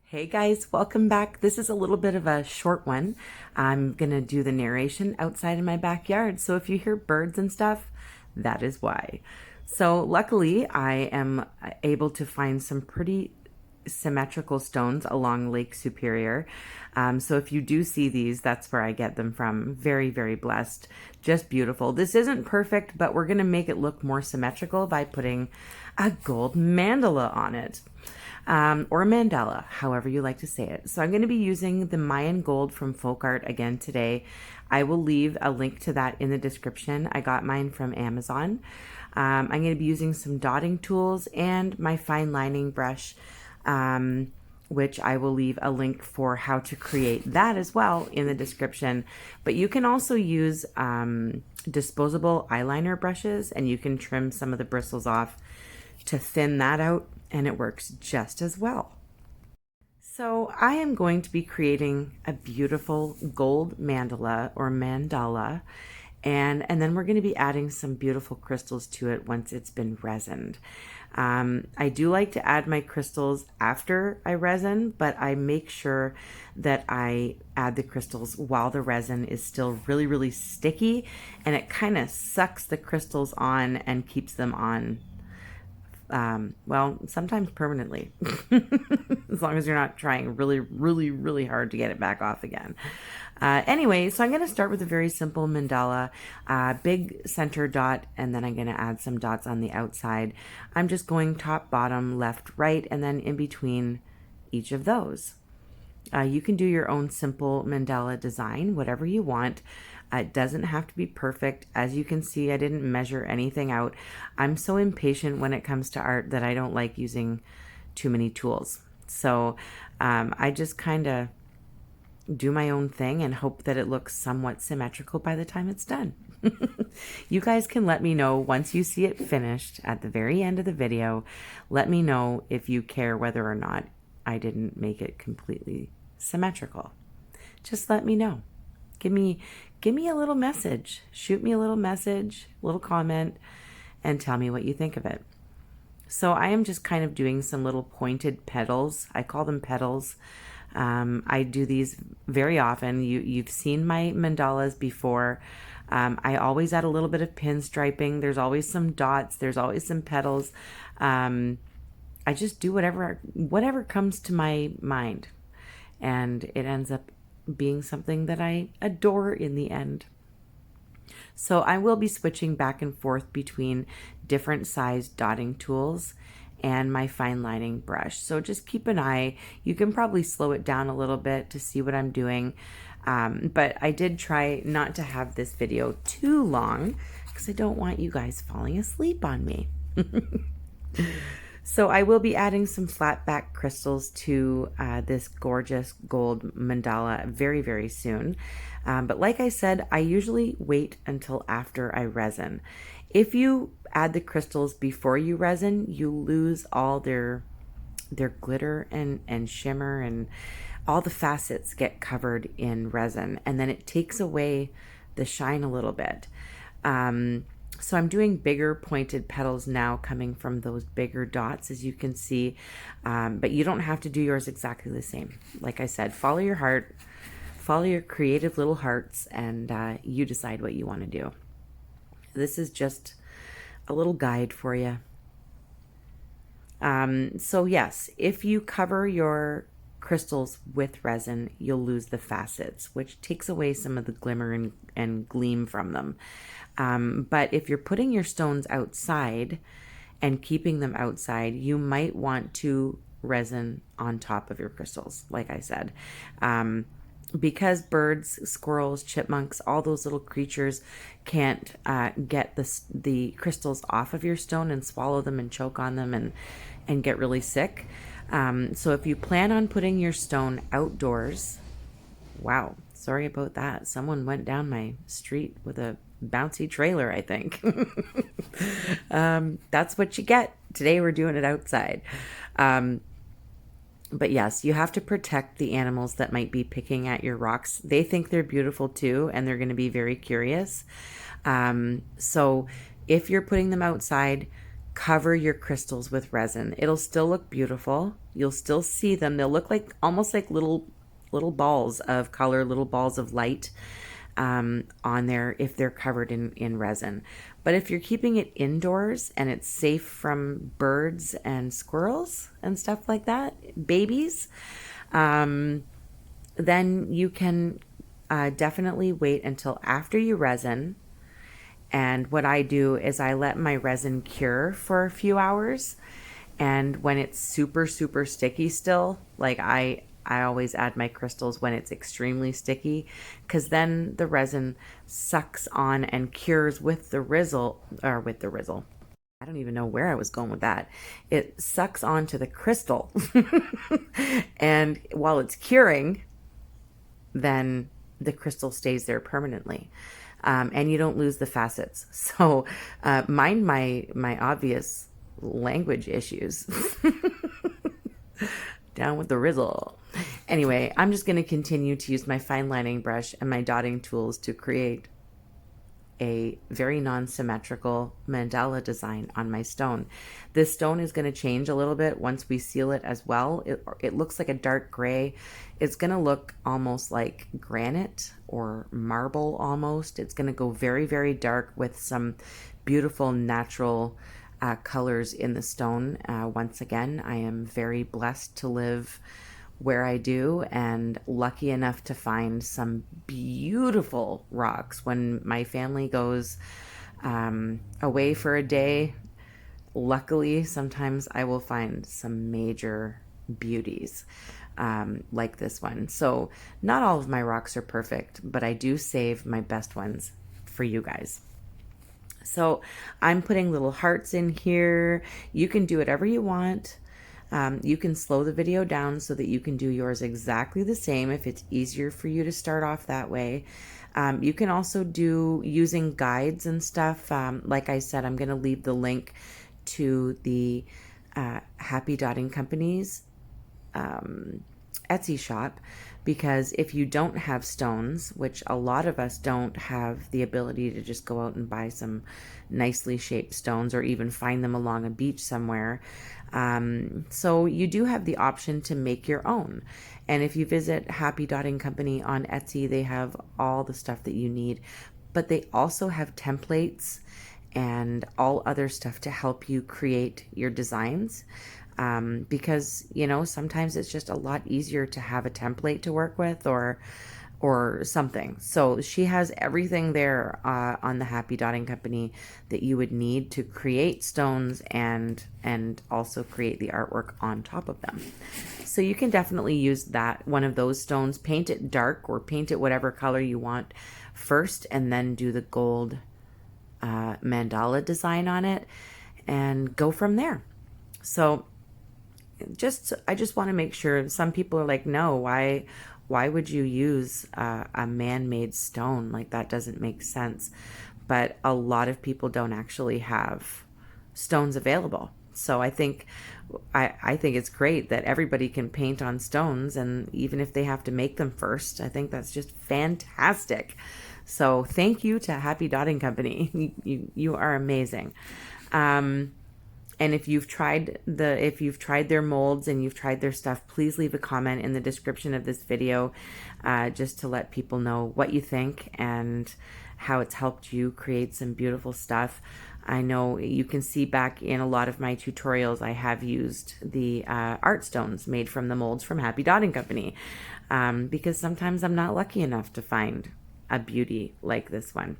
Hey guys, welcome back. This is a little bit of a short one. I'm gonna do the narration outside in my backyard. So if you hear birds and stuff, that is why. So luckily, I am able to find some pretty symmetrical stones along Lake Superior. So if you do see these, that's where I get them from. Very, very blessed. Just beautiful. This isn't perfect, but we're gonna make it look more symmetrical by putting a gold mandala on it. Or mandala, however you like to say it. So I'm going to be using the Mayan gold from Folkart again today. I will leave a link to that in the description. I got mine from Amazon. I'm going to be using some dotting tools and my fine lining brush, which I will leave a link for how to create that as well in the description. But you can also use disposable eyeliner brushes, and you can trim some of the bristles off to thin that out, and it works just as well. So I am going to be creating a beautiful gold mandala or mandala, and then we're going to be adding some beautiful crystals to it once it's been resined. I do like to add my crystals after I resin, but I make sure that I add the crystals while the resin is still really, really sticky, and it kind of sucks the crystals on and keeps them on, well, sometimes permanently, as long as you're not trying really, really, really hard to get it back off again. Anyway, so I'm going to start with a very simple mandala, big center dot, and then I'm going to add some dots on the outside. I'm just going top, bottom, left, right, and then in between each of those. You can do your own simple mandala design, whatever you want. It doesn't have to be perfect. As you can see, I didn't measure anything out. I'm so impatient when it comes to art that I don't like using too many tools. So I just kind of do my own thing and hope that it looks somewhat symmetrical by the time it's done. You guys can let me know once you see it finished at the very end of the video. Let me know if you care whether or not I didn't make it completely symmetrical. Just let me know. Give me a little message. Shoot me a little message, little comment, and tell me what you think of it. So I am just kind of doing some little pointed petals. I call them petals. I do these very often. You've seen my mandalas before. I always add a little bit of pinstriping. There's always some dots. There's always some petals. I just do whatever comes to my mind, and it ends up being something that I adore in the end. So I will be switching back and forth between different size dotting tools and my fine lining brush. So just keep an eye. You can probably slow it down a little bit to see what I'm doing. But I did try not to have this video too long because I don't want you guys falling asleep on me. So I will be adding some flat back crystals to this gorgeous gold mandala very, very soon. But like I said, I usually wait until after I resin. If you add the crystals before you resin, you lose all their glitter and shimmer, and all the facets get covered in resin, and then it takes away the shine a little bit. So I'm doing bigger pointed petals now coming from those bigger dots, as you can see, but you don't have to do yours exactly the same. Like I said, follow your heart, follow your creative little hearts, and you decide what you want to do. This is just a little guide for you. So yes, if you cover your crystals with resin, you'll lose the facets, which takes away some of the glimmer and gleam from them. But if you're putting your stones outside and keeping them outside, you might want to resin on top of your crystals, like I said. Because birds, squirrels, chipmunks, all those little creatures can't get the crystals off of your stone and swallow them and choke on them and get really sick. So if you plan on putting your stone outdoors, wow, sorry about that. Someone went down my street with a bouncy trailer, I think. That's what you get. Today we're doing it outside. But yes, you have to protect the animals that might be picking at your rocks. They think they're beautiful too, and they're going to be very curious. So if you're putting them outside, cover your crystals with resin. It'll still look beautiful. You'll still see them. They'll look like almost like little balls of color, little balls of light on there if they're covered in resin. But if you're keeping it indoors and it's safe from birds and squirrels and stuff like that, babies, then you can definitely wait until after you resin. And what I do is I let my resin cure for a few hours. And when it's super, super sticky still, like I always add my crystals when it's extremely sticky, because then the resin sucks on and cures with the rizzle, or with the rizzle. I don't even know where I was going with that. It sucks onto the crystal. And while it's curing, then the crystal stays there permanently. And you don't lose the facets. So mind my obvious language issues. Down with the rizzle. Anyway, I'm just going to continue to use my fine lining brush and my dotting tools to create a very non-symmetrical mandala design on my stone. This stone is going to change a little bit once we seal it as well. It looks like a dark gray. It's going to look almost like granite or marble almost. It's going to go very, very dark with some beautiful natural colors in the stone. Once again, I am very blessed to live where I do and lucky enough to find some beautiful rocks. When my family goes away for a day, luckily sometimes I will find some major beauties like this one. So not all of my rocks are perfect, but I do save my best ones for you guys. So I'm putting little hearts in here. You can do whatever you want. You can slow the video down so that you can do yours exactly the same if it's easier for you to start off that way. You can also do using guides and stuff. Like I said, I'm going to leave the link to the HappyDottingCompany's Etsy shop, because if you don't have stones, which a lot of us don't have the ability to just go out and buy some nicely shaped stones or even find them along a beach somewhere, so you do have the option to make your own. And if you visit Happy Dotting Company on Etsy, they have all the stuff that you need, but they also have templates and all other stuff to help you create your designs. Because, you know, sometimes it's just a lot easier to have a template to work with or something. So she has everything there on the Happy Dotting Company that you would need to create stones and also create the artwork on top of them. So you can definitely use that, one of those stones, paint it dark or paint it whatever color you want first, and then do the gold mandala design on it and go from there. So I just want to make sure. Some people are like, no, why would you use a man-made stone? Like, that doesn't make sense. But a lot of people don't actually have stones available. So I think it's great that everybody can paint on stones, and even if they have to make them first, I think that's just fantastic. So thank you to Happy Dotting Company. You are amazing. And if you've tried their molds and you've tried their stuff, please leave a comment in the description of this video, just to let people know what you think and how it's helped you create some beautiful stuff. I know you can see back in a lot of my tutorials, I have used the art stones made from the molds from Happy Dotting Company, because sometimes I'm not lucky enough to find a beauty like this one.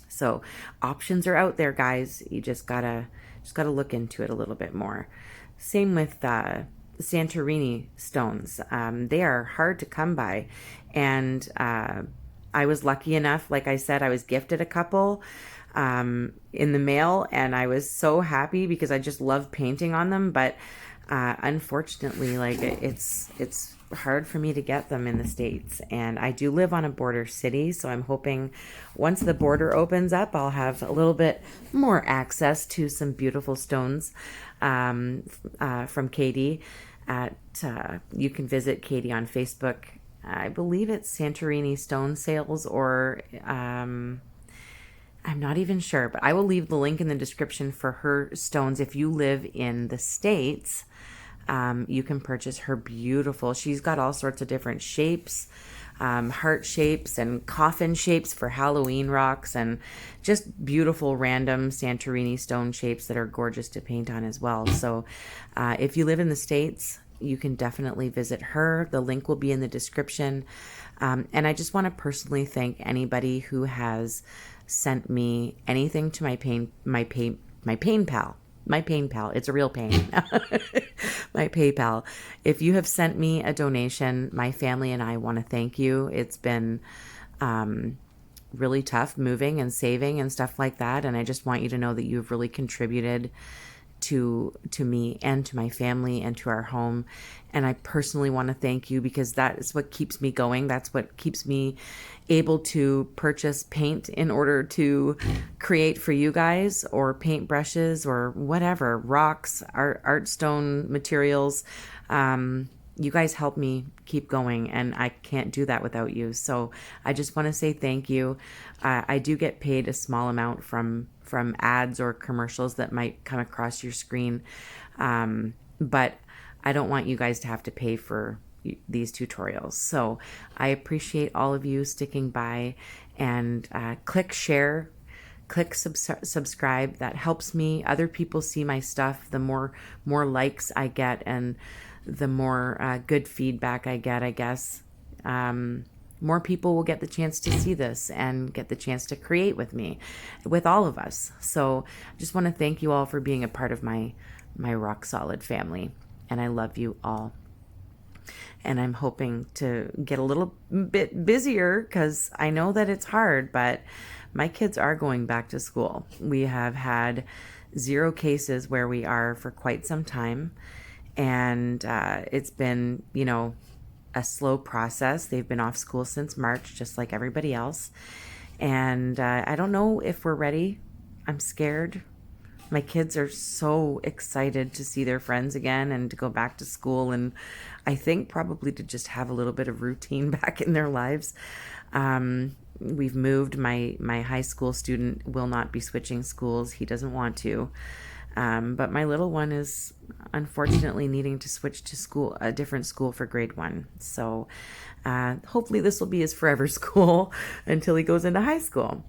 So options are out there, guys. You just gotta look into it a little bit more. Same with Santorini stones. They are hard to come by, and I was lucky enough, like I said, I was gifted a couple in the mail, and I was so happy because I just love painting on them. But unfortunately, like it's hard for me to get them in the States, and I do live on a border city, so I'm hoping once the border opens up, I'll have a little bit more access to some beautiful stones from Katie. You can visit Katie on Facebook. I believe it's Santorini Stone Sales, or I'm not even sure, but I will leave the link in the description for her stones. If you live in the States, you can purchase her beautiful. She's got all sorts of different shapes, heart shapes and coffin shapes for Halloween rocks, and just beautiful random Santorini stone shapes that are gorgeous to paint on as well. So if you live in the States, you can definitely visit her. The link will be in the description. And I just want to personally thank anybody who has sent me anything to my pain pal. My pain pal. It's a real pain. My PayPal. If you have sent me a donation, my family and I want to thank you. It's been really tough moving and saving and stuff like that. And I just want you to know that you've really contributed to me and to my family and to our home. And I personally want to thank you, because that is what keeps me going. That's what keeps me able to purchase paint in order to create for you guys, or paint brushes or whatever, rocks, art stone materials. You guys help me keep going, and I can't do that without you. So I just want to say thank you. I do get paid a small amount from ads or commercials that might come across your screen, but I don't want you guys to have to pay for these tutorials. So I appreciate all of you sticking by, and click share, click subscribe. That helps me. Other people see my stuff. The more likes I get, and the more good feedback I get, I guess, more people will get the chance to see this and get the chance to create with me, with all of us. So I just want to thank you all for being a part of my rock solid family, and I love you all. And I'm hoping to get a little bit busier, because I know that it's hard, but my kids are going back to school. We have had 0 cases where we are for quite some time. And it's been, a slow process. They've been off school since March, just like everybody else. And I don't know if we're ready. I'm scared. My kids are so excited to see their friends again and to go back to school. And I think probably to just have a little bit of routine back in their lives. We've moved. My high school student will not be switching schools. He doesn't want to. But my little one is unfortunately needing to switch to a different school for grade 1. So hopefully this will be his forever school until he goes into high school.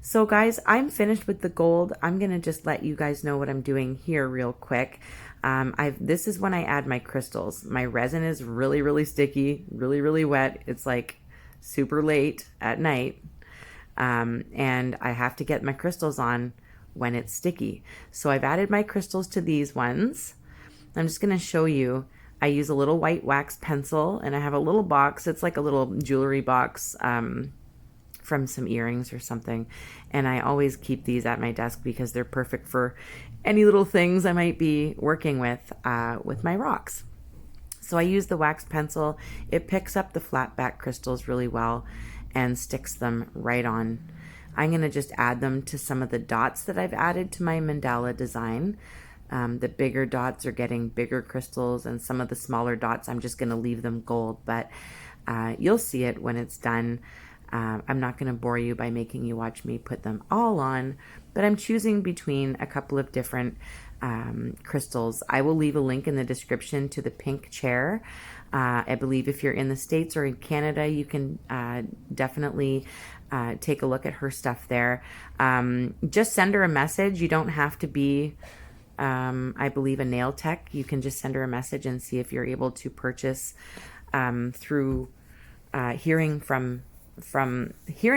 So guys, I'm finished with the gold. I'm going to just let you guys know what I'm doing here real quick. This is when I add my crystals. My resin is really, really sticky, really, really wet. It's like super late at night. And I have to get my crystals on when it's sticky. So I've added my crystals to these ones. I'm just going to show you. I use a little white wax pencil, and I have a little box. It's like a little jewelry box from some earrings or something. And I always keep these at my desk because they're perfect for any little things I might be working with my rocks. So I use the wax pencil. It picks up the flat back crystals really well and sticks them right on. I'm going to just add them to some of the dots that I've added to my Mandala design. The bigger dots are getting bigger crystals, and some of the smaller dots, I'm just going to leave them gold, but you'll see it when it's done. I'm not going to bore you by making you watch me put them all on, but I'm choosing between a couple of different crystals. I will leave a link in the description to the pink chair. I believe if you're in the States or in Canada, you can definitely take a look at her stuff there. Just send her a message. You don't have to be, I believe, a nail tech. You can just send her a message and see if you're able to purchase through hearing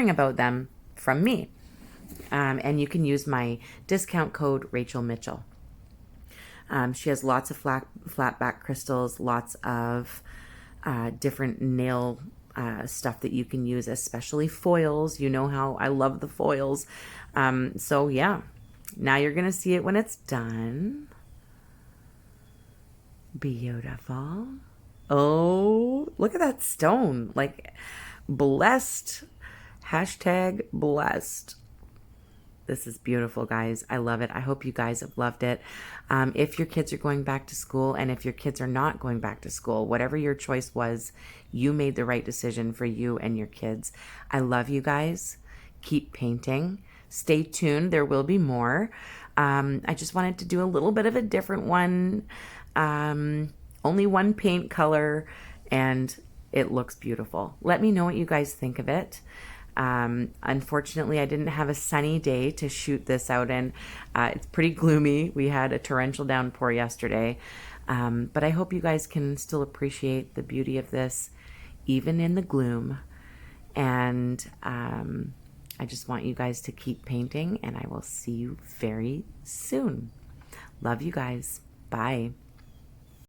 about them from me. And you can use my discount code Rachel Mitchell. She has lots of flat back crystals, lots of different nail stuff that you can use, especially foils. You know how I love the foils. So yeah, now you're going to see it when it's done. Beautiful. Oh, look at that stone. Like, blessed. Hashtag blessed. This is beautiful, guys. I love it. I hope you guys have loved it. If your kids are going back to school, and if your kids are not going back to school, whatever your choice was, you made the right decision for you and your kids. I love you guys. Keep painting. stay tuned. There will be more. I just wanted to do a little bit of a different one. Only one paint color, and it looks beautiful. Let me know what you guys think of it. Unfortunately, I didn't have a sunny day to shoot this out in. It's pretty gloomy. We had a torrential downpour yesterday. But I hope you guys can still appreciate the beauty of this, even in the gloom. And I just want you guys to keep painting, and I will see you very soon. Love you guys. Bye.